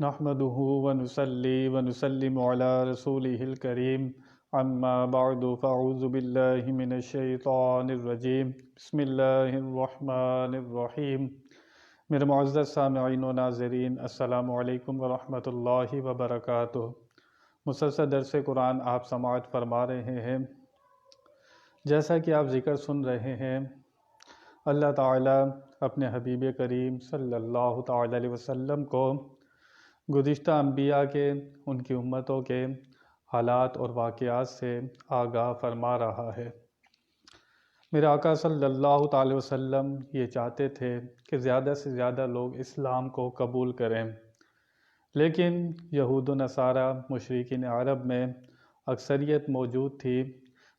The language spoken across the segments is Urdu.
نحمده ونصلي ونسلم على رسوله الكريم اما بعد فاعوذ بالله من الشیطان الرجیم بسم اللہ الرحمن الرحیم۔ میرے معزز سامعین و ناظرین، السلام علیکم ورحمۃ اللہ وبرکاتہ۔ مسلسل درس قرآن آپ سماعت فرما رہے ہیں۔ جیسا کہ آپ ذکر سن رہے ہیں، اللہ تعالیٰ اپنے حبیب کریم صلی اللہ تعالیٰ علیہ وسلم کو گزشتہ انبیاء کے، ان کی امتوں کے حالات اور واقعات سے آگاہ فرما رہا ہے۔ میرے آقا صلی اللہ تعالی وسلم یہ چاہتے تھے کہ زیادہ سے زیادہ لوگ اسلام کو قبول کریں، لیکن یہود و نصارہ مشرکین عرب میں اکثریت موجود تھی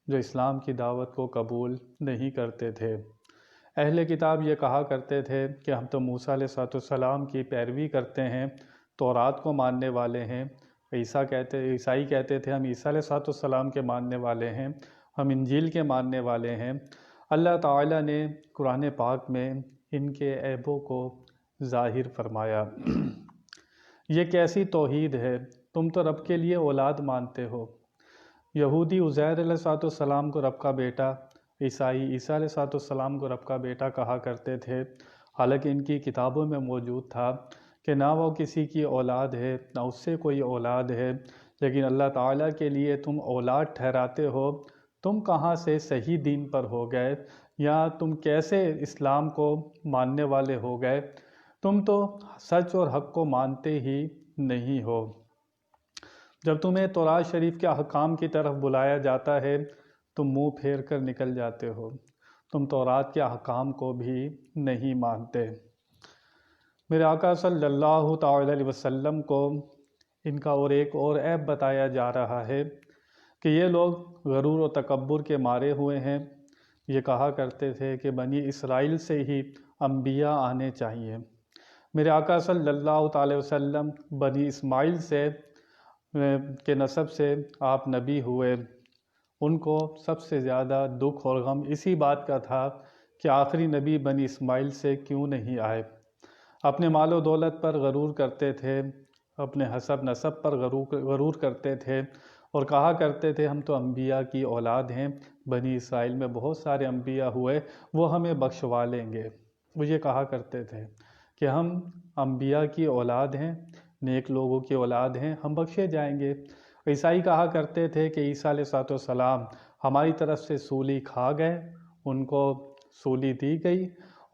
جو اسلام کی دعوت کو قبول نہیں کرتے تھے۔ اہل کتاب یہ کہا کرتے تھے کہ ہم تو موسیٰ علیہ السلام کی پیروی کرتے ہیں، تورات کو ماننے والے ہیں۔ عیسائی کہتے تھے ہم عیسیٰ علیہ السلام کے ماننے والے ہیں، ہم انجیل کے ماننے والے ہیں۔ اللہ تعالیٰ نے قرآن پاک میں ان کے عیبوں کو ظاہر فرمایا۔ یہ کیسی توحید ہے؟ تم تو رب کے لیے اولاد مانتے ہو۔ یہودی عزیر علیہ السلام کو رب کا بیٹا، عیسائی عیسیٰ علیہ السلام کو رب کا بیٹا کہا کرتے تھے، حالانکہ ان کی کتابوں میں موجود تھا کہ نہ وہ کسی کی اولاد ہے نہ اس سے کوئی اولاد ہے، لیکن اللہ تعالیٰ کے لیے تم اولاد ٹھہراتے ہو۔ تم کہاں سے صحیح دین پر ہو گئے، یا تم کیسے اسلام کو ماننے والے ہو گئے؟ تم تو سچ اور حق کو مانتے ہی نہیں ہو۔ جب تمہیں تورات شریف کے احکام کی طرف بلایا جاتا ہے تم منہ پھیر کر نکل جاتے ہو، تم تورات کے احکام کو بھی نہیں مانتے۔ میرے آقا صلی اللہ تعالی علیہ وسلم کو ان کا ایک اور عیب بتایا جا رہا ہے کہ یہ لوگ غرور و تکبر کے مارے ہوئے ہیں۔ یہ کہا کرتے تھے کہ بنی اسرائیل سے ہی انبیاء آنے چاہیے۔ میرے آقا صلی اللہ تعالی وسلم بنی اسماعیل سے کے نسب سے آپ نبی ہوئے۔ ان کو سب سے زیادہ دکھ اور غم اسی بات کا تھا کہ آخری نبی بنی اسماعیل سے کیوں نہیں آئے۔ اپنے مال و دولت پر غرور کرتے تھے، اپنے حسب نسب پر غرور کرتے تھے اور کہا کرتے تھے ہم تو انبیاء کی اولاد ہیں، بنی اسرائیل میں بہت سارے انبیاء ہوئے، وہ ہمیں بخشوا لیں گے۔ وہ یہ کہا کرتے تھے کہ ہم انبیاء کی اولاد ہیں، نیک لوگوں کی اولاد ہیں، ہم بخشے جائیں گے۔ عیسائی کہا کرتے تھے کہ عیسیٰ علیہ السلام ہماری طرف سے سولی کھا گئے، ان کو سولی دی گئی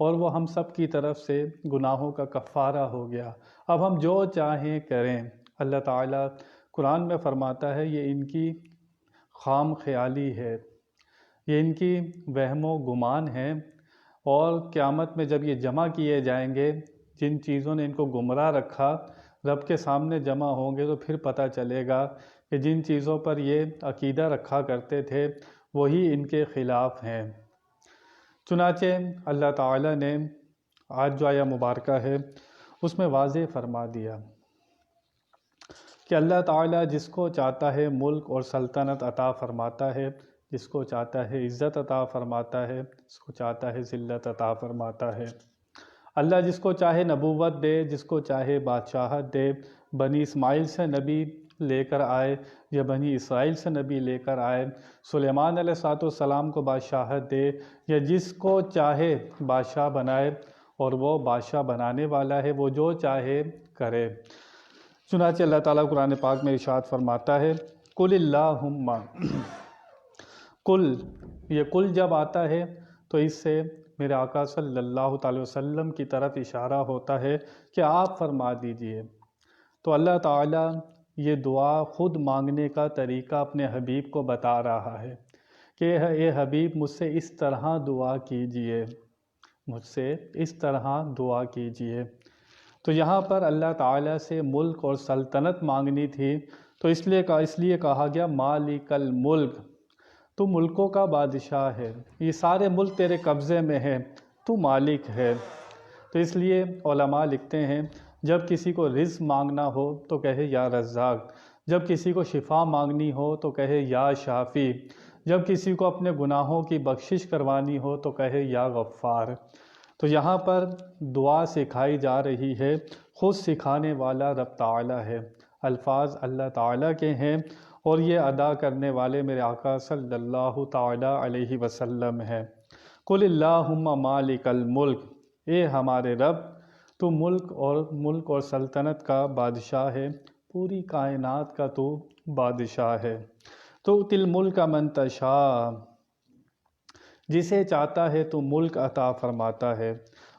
اور وہ ہم سب کی طرف سے گناہوں کا کفارہ ہو گیا، اب ہم جو چاہیں کریں۔ اللہ تعالیٰ قرآن میں فرماتا ہے یہ ان کی خام خیالی ہے، یہ ان کی وہم و گمان ہے، اور قیامت میں جب یہ جمع کیے جائیں گے، جن چیزوں نے ان کو گمراہ رکھا رب کے سامنے جمع ہوں گے تو پھر پتہ چلے گا کہ جن چیزوں پر یہ عقیدہ رکھا کرتے تھے وہی ان کے خلاف ہیں۔ چنانچہ اللہ تعالیٰ نے آج جو آیہ مبارکہ ہے اس میں واضح فرما دیا کہ اللہ تعالیٰ جس کو چاہتا ہے ملک اور سلطنت عطا فرماتا ہے، جس کو چاہتا ہے عزت عطا فرماتا ہے، جس کو چاہتا ہے ذلت عطا فرماتا ہے۔ اللہ جس کو چاہے نبوت دے، جس کو چاہے بادشاہت دے، بنی اسماعیل سے نبی لے کر آئے یا بنی اسرائیل سے نبی لے کر آئے، سلیمان علیہ السلام کو بادشاہت دے یا جس کو چاہے بادشاہ بنائے، اور وہ بادشاہ بنانے والا ہے، وہ جو چاہے کرے۔ چنانچہ اللہ تعالیٰ قرآن پاک میں ارشاد فرماتا ہے قُلِ اللہم، یہ قل جب آتا ہے تو اس سے میرے آقا صلی اللہ تعالی وسلم کی طرف اشارہ ہوتا ہے کہ آپ فرما دیجئے۔ تو اللہ تعالیٰ یہ دعا خود مانگنے کا طریقہ اپنے حبیب کو بتا رہا ہے کہ اے حبیب مجھ سے اس طرح دعا کیجئے، مجھ سے اس طرح دعا کیجئے۔ تو یہاں پر اللہ تعالیٰ سے ملک اور سلطنت مانگنی تھی، تو اس لیے کہا گیا مالک الملک، تو ملکوں کا بادشاہ ہے، یہ سارے ملک تیرے قبضے میں ہیں، تو مالک ہے۔ تو اس لیے علماء لکھتے ہیں جب کسی کو رزق مانگنا ہو تو کہے یا رزاق، جب کسی کو شفا مانگنی ہو تو کہے یا شافی، جب کسی کو اپنے گناہوں کی بخشش کروانی ہو تو کہے یا غفار۔ تو یہاں پر دعا سکھائی جا رہی ہے، خود سکھانے والا رب تعالیٰ ہے، الفاظ اللہ تعالیٰ کے ہیں، اور یہ ادا کرنے والے میرے آقا صلی اللہ تعالیٰ علیہ وسلم ہیں۔ قل اللہم مالک الملک، اے ہمارے رب تو ملک اور سلطنت کا بادشاہ ہے، پوری کائنات کا تو بادشاہ ہے۔ تو تل ملک من تشاء، جسے چاہتا ہے تو ملک عطا فرماتا ہے،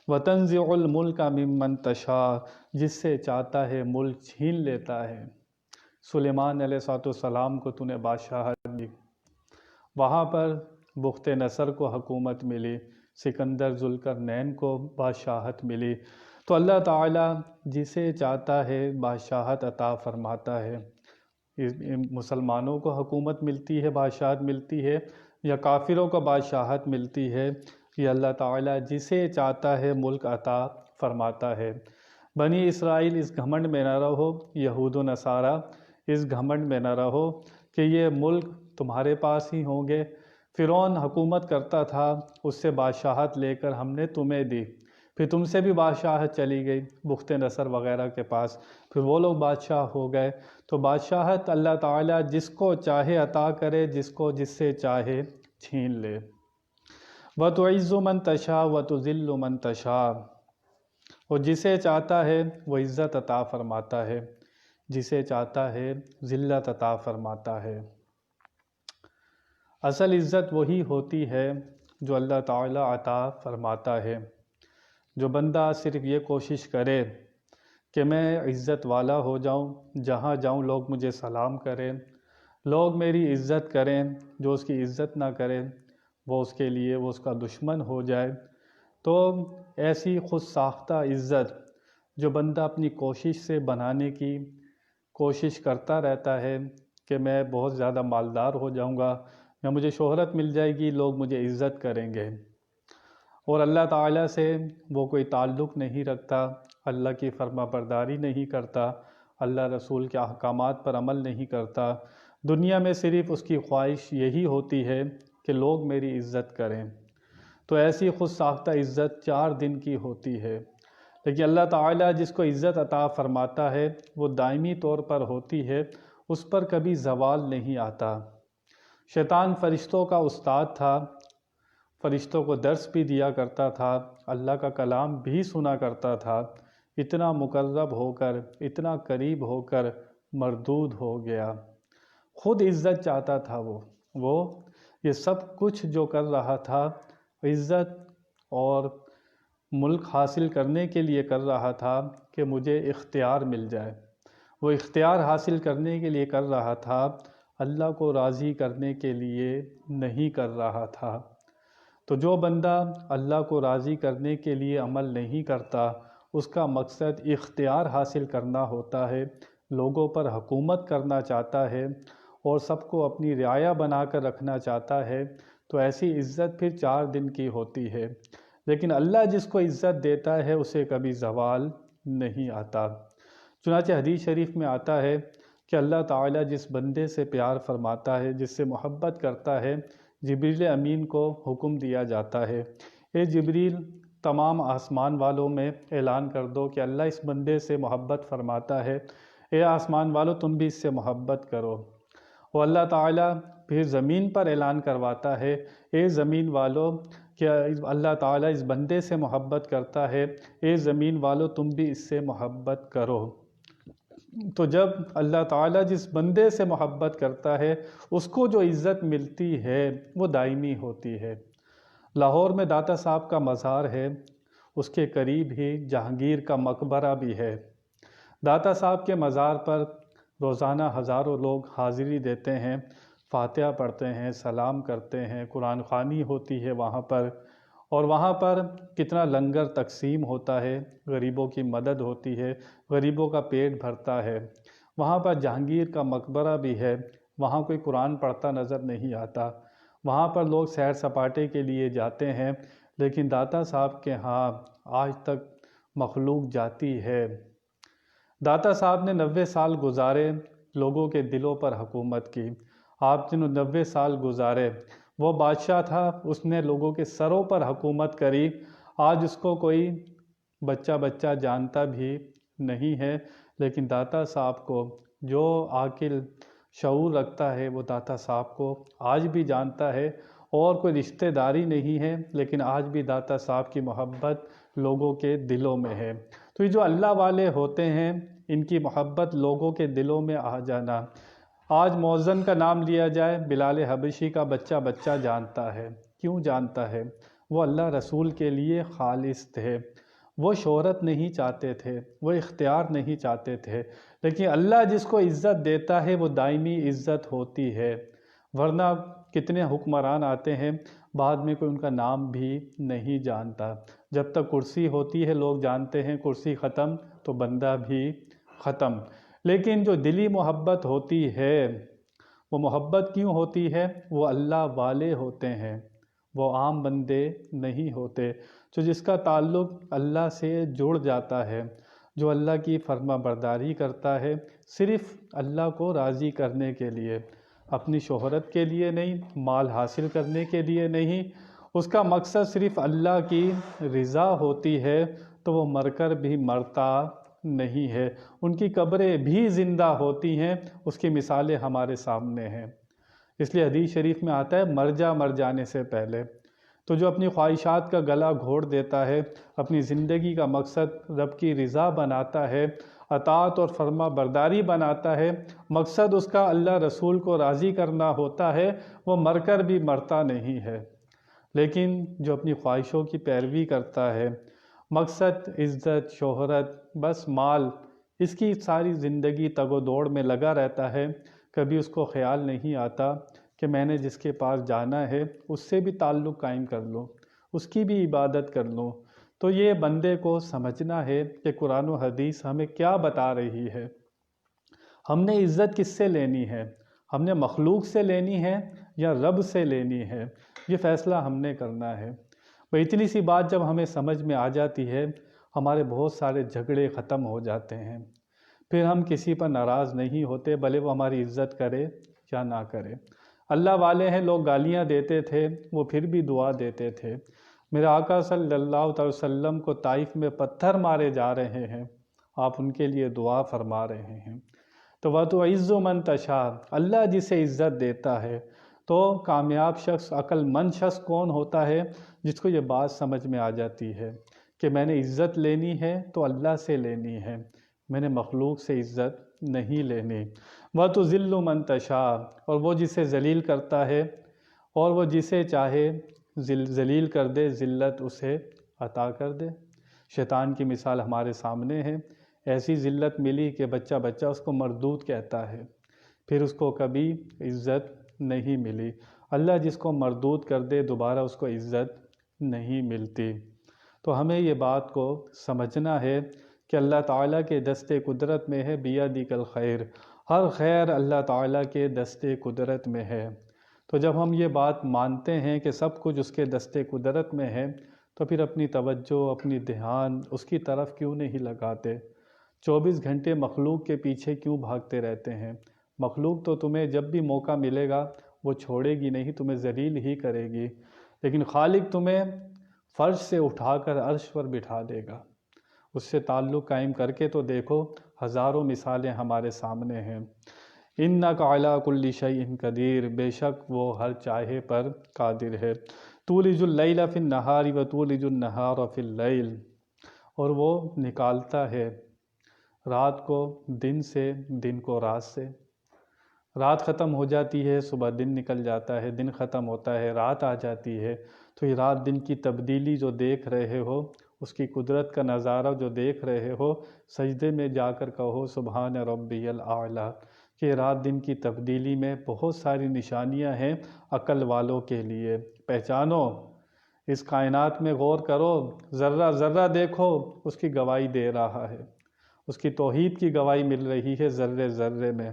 وتنزع الملک ممن تشاء، جس سے چاہتا ہے ملک چھین لیتا ہے۔ سلیمان علیہ السلام کو تو نے بادشاہت دی، وہاں پر بخت نصر کو حکومت ملی، سکندر ذوالقرنین کو بادشاہت ملی۔ تو اللہ تعالیٰ جسے چاہتا ہے بادشاہت عطا فرماتا ہے۔ مسلمانوں کو حکومت ملتی ہے، بادشاہت ملتی ہے، یا کافروں کو بادشاہت ملتی ہے، یہ اللہ تعالیٰ جسے چاہتا ہے ملک عطا فرماتا ہے۔ بنی اسرائیل اس گھمنڈ میں نہ رہو، یہود و نصارہ اس گھمنڈ میں نہ رہو کہ یہ ملک تمہارے پاس ہی ہوں گے۔ فرعون حکومت کرتا تھا، اس سے بادشاہت لے کر ہم نے تمہیں دی، پھر تم سے بھی بادشاہت چلی گئی بخت نصر وغیرہ کے پاس، پھر وہ لوگ بادشاہ ہو گئے۔ تو بادشاہت اللہ تعالیٰ جس کو چاہے عطا کرے، جس سے چاہے چھین لے۔ وَتُعِزُّ مَن تَشَاءُ وَتُذِلُّ مَن تَشَاءُ، اور جسے چاہتا ہے وہ عزت عطا فرماتا ہے، جسے چاہتا ہے ذلت عطا فرماتا ہے۔ اصل عزت وہی ہوتی ہے جو اللہ تعالیٰ عطا فرماتا ہے۔ جو بندہ صرف یہ کوشش کرے کہ میں عزت والا ہو جاؤں، جہاں جاؤں لوگ مجھے سلام کریں، لوگ میری عزت کریں، جو اس کی عزت نہ کرے وہ اس کے لیے اس کا دشمن ہو جائے، تو ایسی خود ساختہ عزت جو بندہ اپنی کوشش سے بنانے کی کوشش کرتا رہتا ہے کہ میں بہت زیادہ مالدار ہو جاؤں گا، یا مجھے شہرت مل جائے گی، لوگ مجھے عزت کریں گے، اور اللہ تعالیٰ سے وہ کوئی تعلق نہیں رکھتا، اللہ کی فرما برداری نہیں کرتا، اللہ رسول کے احکامات پر عمل نہیں کرتا، دنیا میں صرف اس کی خواہش یہی ہوتی ہے کہ لوگ میری عزت کریں، تو ایسی خود ساختہ عزت 4 دن کی ہوتی ہے۔ لیکن اللہ تعالیٰ جس کو عزت عطا فرماتا ہے وہ دائمی طور پر ہوتی ہے، اس پر کبھی زوال نہیں آتا۔ شیطان فرشتوں کا استاد تھا، فرشتوں کو درس بھی دیا کرتا تھا، اللہ کا کلام بھی سنا کرتا تھا، اتنا مقرب ہو کر، اتنا قریب ہو کر مردود ہو گیا۔ خود عزت چاہتا تھا وہ یہ سب کچھ جو کر رہا تھا عزت اور ملک حاصل کرنے کے لیے کر رہا تھا کہ مجھے اختیار مل جائے، وہ اختیار حاصل کرنے کے لیے کر رہا تھا، اللہ کو راضی کرنے کے لیے نہیں کر رہا تھا۔ تو جو بندہ اللہ کو راضی کرنے کے لیے عمل نہیں کرتا، اس کا مقصد اختیار حاصل کرنا ہوتا ہے، لوگوں پر حکومت کرنا چاہتا ہے اور سب کو اپنی رعایا بنا کر رکھنا چاہتا ہے، تو ایسی عزت پھر 4 دن کی ہوتی ہے۔ لیکن اللہ جس کو عزت دیتا ہے اسے کبھی زوال نہیں آتا۔ چنانچہ حدیث شریف میں آتا ہے کہ اللہ تعالیٰ جس بندے سے پیار فرماتا ہے، جس سے محبت کرتا ہے، جبریل امین کو حکم دیا جاتا ہے، اے جبریل تمام آسمان والوں میں اعلان کر دو کہ اللہ اس بندے سے محبت فرماتا ہے، اے آسمان والوں تم بھی اس سے محبت کرو۔ اور اللہ تعالیٰ پھر زمین پر اعلان کرواتا ہے، اے زمین والوں کہ اللہ تعالیٰ اس بندے سے محبت کرتا ہے، اے زمین والوں تم بھی اس سے محبت کرو۔ تو جب اللہ تعالیٰ جس بندے سے محبت کرتا ہے اس کو جو عزت ملتی ہے وہ دائمی ہوتی ہے۔ لاہور میں داتا صاحب کا مزار ہے، اس کے قریب ہی جہانگیر کا مقبرہ بھی ہے۔ داتا صاحب کے مزار پر روزانہ ہزاروں لوگ حاضری دیتے ہیں، فاتحہ پڑھتے ہیں، سلام کرتے ہیں، قرآن خوانی ہوتی ہے وہاں پر، اور وہاں پر کتنا لنگر تقسیم ہوتا ہے، غریبوں کی مدد ہوتی ہے، غریبوں کا پیٹ بھرتا ہے۔ وہاں پر جہانگیر کا مقبرہ بھی ہے، وہاں کوئی قرآن پڑھتا نظر نہیں آتا، وہاں پر لوگ سیر سپاٹے کے لیے جاتے ہیں، لیکن داتا صاحب کے ہاں آج تک مخلوق جاتی ہے۔ داتا صاحب نے 90 سال گزارے، لوگوں کے دلوں پر حکومت کی۔ آپ نے 90 سال گزارے، وہ بادشاہ تھا، اس نے لوگوں کے سروں پر حکومت کری، آج اس کو کوئی بچہ جانتا بھی نہیں ہے، لیکن داتا صاحب کو جو عاقل شعور رکھتا ہے وہ داتا صاحب کو آج بھی جانتا ہے، اور کوئی رشتہ داری نہیں ہے لیکن آج بھی داتا صاحب کی محبت لوگوں کے دلوں میں ہے۔ تو یہ جو اللہ والے ہوتے ہیں ان کی محبت لوگوں کے دلوں میں آ جانا۔ آج مؤذن کا نام لیا جائے، بلال حبشی کا بچہ جانتا ہے۔ کیوں جانتا ہے؟ وہ اللہ رسول کے لیے خالص تھے، وہ شہرت نہیں چاہتے تھے، وہ اختیار نہیں چاہتے تھے، لیکن اللہ جس کو عزت دیتا ہے وہ دائمی عزت ہوتی ہے۔ ورنہ کتنے حکمران آتے ہیں، بعد میں کوئی ان کا نام بھی نہیں جانتا۔ جب تک کرسی ہوتی ہے لوگ جانتے ہیں، کرسی ختم تو بندہ بھی ختم۔ لیکن جو دلی محبت ہوتی ہے، وہ محبت کیوں ہوتی ہے؟ وہ اللہ والے ہوتے ہیں، وہ عام بندے نہیں ہوتے۔ جو جس کا تعلق اللہ سے جڑ جاتا ہے، جو اللہ کی فرما برداری کرتا ہے، صرف اللہ کو راضی کرنے کے لیے، اپنی شہرت کے لیے نہیں، مال حاصل کرنے کے لیے نہیں، اس کا مقصد صرف اللہ کی رضا ہوتی ہے، تو وہ مر کر بھی مرتا نہیں ہے، ان کی قبریں بھی زندہ ہوتی ہیں۔ اس کی مثالیں ہمارے سامنے ہیں۔ اس لیے حدیث شریف میں آتا ہے مر جانے سے پہلے۔ تو جو اپنی خواہشات کا گلا گھونٹ دیتا ہے، اپنی زندگی کا مقصد رب کی رضا بناتا ہے، اطاعت اور فرما برداری بناتا ہے، مقصد اس کا اللہ رسول کو راضی کرنا ہوتا ہے، وہ مر کر بھی مرتا نہیں ہے۔ لیکن جو اپنی خواہشوں کی پیروی کرتا ہے، مقصد عزت، شہرت، بس مال، اس کی ساری زندگی تگ و دوڑ میں لگا رہتا ہے، کبھی اس کو خیال نہیں آتا کہ میں نے جس کے پاس جانا ہے اس سے بھی تعلق قائم کر لوں، اس کی بھی عبادت کر لوں۔ تو یہ بندے کو سمجھنا ہے کہ قرآن و حدیث ہمیں کیا بتا رہی ہے۔ ہم نے عزت کس سے لینی ہے؟ ہم نے مخلوق سے لینی ہے یا رب سے لینی ہے؟ یہ فیصلہ ہم نے کرنا ہے۔ اتنی سی بات جب ہمیں سمجھ میں آ جاتی ہے، ہمارے بہت سارے جھگڑے ختم ہو جاتے ہیں۔ پھر ہم کسی پر ناراض نہیں ہوتے، بھلے وہ ہماری عزت کرے یا نہ کرے۔ اللہ والے ہیں، لوگ گالیاں دیتے تھے، وہ پھر بھی دعا دیتے تھے۔ میرے آقا صلی اللہ علیہ وسلم کو طائف میں پتھر مارے جا رہے ہیں، آپ ان کے لیے دعا فرما رہے ہیں۔ تو وَتُعِزُّ مَن تَشَاءُ، اللہ جسے عزت دیتا ہے۔ تو کامیاب شخص، عقل مند شخص کون ہوتا ہے؟ جس کو یہ بات سمجھ میں آ جاتی ہے کہ میں نے عزت لینی ہے تو اللہ سے لینی ہے، میں نے مخلوق سے عزت نہیں لینی۔ وَتُذِلُّ مَن تَشَاءُ، اور وہ جسے ذلیل کرتا ہے اور وہ جسے چاہے ذلیل کر دے، ذلت اسے عطا کر دے۔ شیطان کی مثال ہمارے سامنے ہے، ایسی ذلت ملی کہ بچہ اس کو مردود کہتا ہے، پھر اس کو کبھی عزت نہیں ملی۔ اللہ جس کو مردود کر دے دوبارہ اس کو عزت نہیں ملتی۔ تو ہمیں یہ بات کو سمجھنا ہے کہ اللہ تعالیٰ کے دست قدرت میں ہے، بیدک الخیر، ہر خیر اللہ تعالیٰ کے دست قدرت میں ہے۔ تو جب ہم یہ بات مانتے ہیں کہ سب کچھ اس کے دست قدرت میں ہے، تو پھر اپنی توجہ، اپنی دھیان اس کی طرف کیوں نہیں لگاتے؟ 24 گھنٹے مخلوق کے پیچھے کیوں بھاگتے رہتے ہیں؟ مخلوق تو تمہیں جب بھی موقع ملے گا وہ چھوڑے گی نہیں، تمہیں ذلیل ہی کرے گی، لیکن خالق تمہیں فرش سے اٹھا کر عرش پر بٹھا دے گا۔ اس سے تعلق قائم کر کے تو دیکھو، ہزاروں مثالیں ہمارے سامنے ہیں۔ اِنَّکَ عَلَىٰ كُلِّ شَيْءٍ قَدِيرٌ، بے شک وہ ہر چاہے پر قادر ہے۔ تُولِجُ اللَّيْلَ فِي النَّهَارِ وَتُولِجُ النَّهَارَ فِي اللَّيْلِ، اور وہ نکالتا ہے رات کو دن سے، دن کو رات سے۔ رات ختم ہو جاتی ہے، صبح دن نکل جاتا ہے، دن ختم ہوتا ہے، رات آ جاتی ہے۔ تو یہ رات دن کی تبدیلی جو دیکھ رہے ہو، اس کی قدرت کا نظارہ جو دیکھ رہے ہو، سجدے میں جا کر کہو سبحان ربی الاعلیٰ، کہ رات دن کی تبدیلی میں بہت ساری نشانیاں ہیں عقل والوں کے لیے۔ پہچانو، اس کائنات میں غور کرو، ذرہ ذرہ دیکھو، اس کی گواہی دے رہا ہے، اس کی توحید کی گواہی مل رہی ہے ذرے ذرے میں۔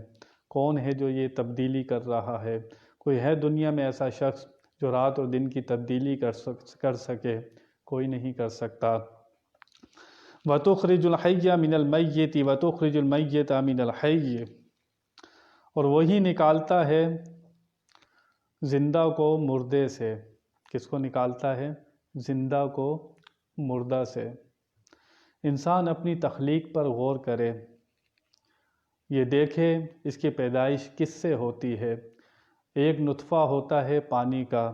کون ہے جو یہ تبدیلی کر رہا ہے؟ کوئی ہے دنیا میں ایسا شخص جو رات اور دن کی تبدیلی کر سکے؟ کوئی نہیں کر سکتا۔ وَتُخْرِجُ الْحَيَّ مِنَ الْمَيِّتِ وَتُخْرِجُ الْمَيِّتَ مِنَ الْحَيِّ، اور وہی نکالتا ہے زندہ کو مردے سے۔ کس کو نکالتا ہے؟ زندہ کو مردہ سے۔ انسان اپنی تخلیق پر غور کرے، یہ دیکھے اس کی پیدائش کس سے ہوتی ہے۔ ایک نطفہ ہوتا ہے پانی کا،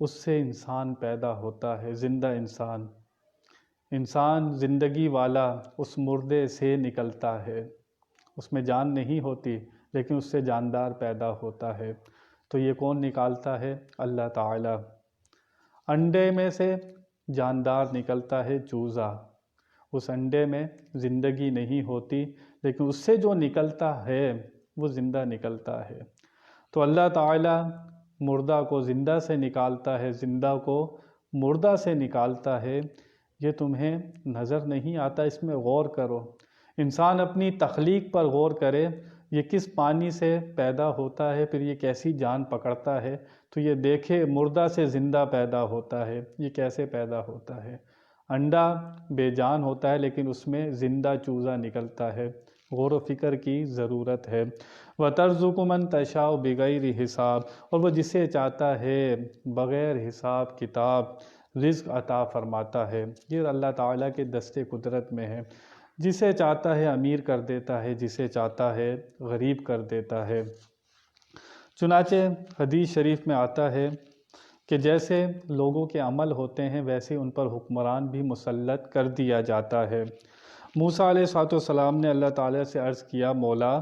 اس سے انسان پیدا ہوتا ہے، زندہ انسان۔ انسان زندگی والا اس مردے سے نکلتا ہے، اس میں جان نہیں ہوتی لیکن اس سے جاندار پیدا ہوتا ہے۔ تو یہ کون نکالتا ہے؟ اللہ تعالی۔ انڈے میں سے جاندار نکلتا ہے چوزا، اس انڈے میں زندگی نہیں ہوتی لیکن اس سے جو نکلتا ہے وہ زندہ نکلتا ہے۔ تو اللہ تعالی مردہ کو زندہ سے نکالتا ہے، زندہ کو مردہ سے نکالتا ہے۔ یہ تمہیں نظر نہیں آتا، اس میں غور کرو۔ انسان اپنی تخلیق پر غور کرے، یہ کس پانی سے پیدا ہوتا ہے، پھر یہ کیسی جان پکڑتا ہے، تو یہ دیکھے مردہ سے زندہ پیدا ہوتا ہے، یہ کیسے پیدا ہوتا ہے۔ انڈا بے جان ہوتا ہے لیکن اس میں زندہ چوزا نکلتا ہے۔ غور و فکر کی ضرورت ہے۔ وَتَرْزُقُ مَن تَشَاءُ بِغَيْرِ حساب، اور وہ جسے چاہتا ہے بغیر حساب کتاب رزق عطا فرماتا ہے۔ یہ اللہ تعالیٰ کے دست قدرت میں ہے، جسے چاہتا ہے امیر کر دیتا ہے، جسے چاہتا ہے غریب کر دیتا ہے۔ چنانچہ حدیث شریف میں آتا ہے کہ جیسے لوگوں کے عمل ہوتے ہیں ویسے ان پر حکمران بھی مسلط کر دیا جاتا ہے۔ موسیٰ علیہ السلام نے اللہ تعالیٰ سے عرض کیا، مولا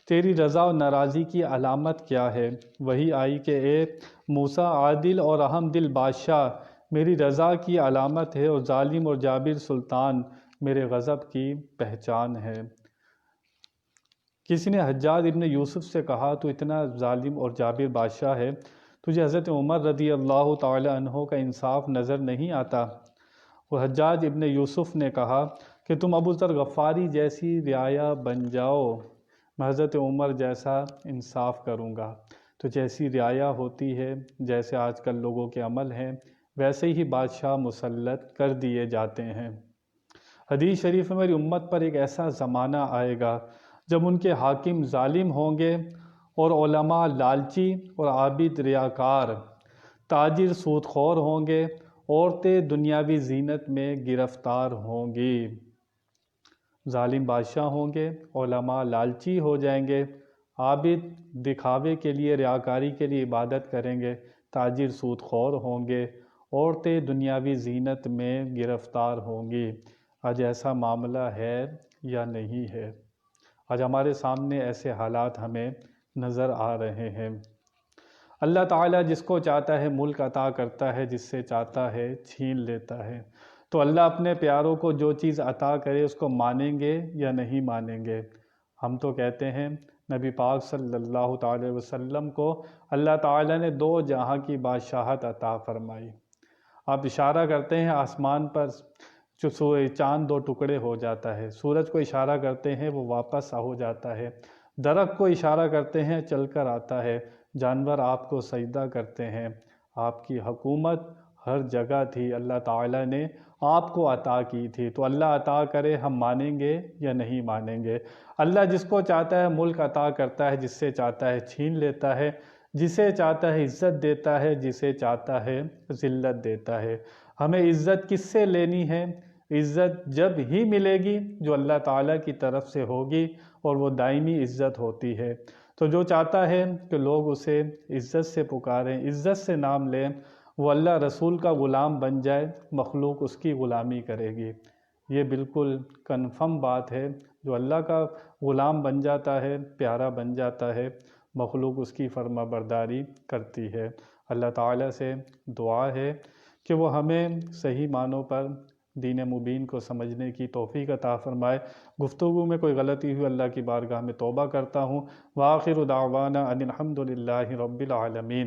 تیری رضا و ناراضی کی علامت کیا ہے؟ وہی آئی کہ اے موسیٰ، عادل اور رحم دل بادشاہ میری رضا کی علامت ہے، اور ظالم اور جابر سلطان میرے غضب کی پہچان ہے۔ کسی نے حجاج ابن یوسف سے کہا، تو اتنا ظالم اور جابر بادشاہ ہے، تجھے حضرت عمر رضی اللہ تعالی عنہ کا انصاف نظر نہیں آتا؟ وہ حجاج ابن یوسف نے کہا کہ تم ابو ذر غفاری جیسی رعایا بن جاؤ، میں حضرت عمر جیسا انصاف کروں گا۔ تو جیسی رعایا ہوتی ہے، جیسے آج کل لوگوں کے عمل ہیں، ویسے ہی بادشاہ مسلط کر دیے جاتے ہیں۔ حدیث شریف میں میری امت پر ایک ایسا زمانہ آئے گا جب ان کے حاکم ظالم ہوں گے، اور علماء لالچی اور عابد ریاکار، تاجر سود خور ہوں گے، عورتیں دنیاوی زینت میں گرفتار ہوں گی۔ ظالم بادشاہ ہوں گے، علماء لالچی ہو جائیں گے، عابد دکھاوے کے لیے، ریاکاری کے لیے عبادت کریں گے، تاجر سود خور ہوں گے، عورتیں دنیاوی زینت میں گرفتار ہوں گی۔ آج ایسا معاملہ ہے یا نہیں ہے؟ آج ہمارے سامنے ایسے حالات ہمیں نظر آ رہے ہیں۔ اللہ تعالیٰ جس کو چاہتا ہے ملک عطا کرتا ہے، جس سے چاہتا ہے چھین لیتا ہے۔ تو اللہ اپنے پیاروں کو جو چیز عطا کرے اس کو مانیں گے یا نہیں مانیں گے؟ ہم تو کہتے ہیں نبی پاک صلی اللہ تعالی وسلم کو اللہ تعالیٰ نے 2 جہاں کی بادشاہت عطا فرمائی۔ آپ اشارہ کرتے ہیں آسمان پر چاند 2 ٹکڑے ہو جاتا ہے، سورج کو اشارہ کرتے ہیں وہ واپس ہو جاتا ہے، درخت کو اشارہ کرتے ہیں چل کر آتا ہے، جانور آپ کو سجدہ کرتے ہیں۔ آپ کی حکومت ہر جگہ تھی، اللہ تعالیٰ نے آپ کو عطا کی تھی۔ تو اللہ عطا کرے ہم مانیں گے یا نہیں مانیں گے؟ اللہ جس کو چاہتا ہے ملک عطا کرتا ہے، جس سے چاہتا ہے چھین لیتا ہے، جسے چاہتا ہے عزت دیتا ہے، جسے چاہتا ہے ذلت دیتا ہے۔ ہمیں عزت کس سے لینی ہے؟ عزت جب ہی ملے گی جو اللہ تعالیٰ کی طرف سے ہوگی، اور وہ دائمی عزت ہوتی ہے۔ تو جو چاہتا ہے کہ لوگ اسے عزت سے پکاریں، عزت سے نام لیں، وہ اللہ رسول کا غلام بن جائے، مخلوق اس کی غلامی کرے گی۔ یہ بالکل کنفرم بات ہے۔ جو اللہ کا غلام بن جاتا ہے، پیارا بن جاتا ہے، مخلوق اس کی فرما برداری کرتی ہے۔ اللہ تعالیٰ سے دعا ہے کہ وہ ہمیں صحیح معنوں پر دین مبین کو سمجھنے کی توفیق عطا فرمائے۔ گفتگو میں کوئی غلطی ہوئی اللہ کی بارگاہ میں توبہ کرتا ہوں۔ وآخر دعوانا ان الحمد للہ رب العالمین۔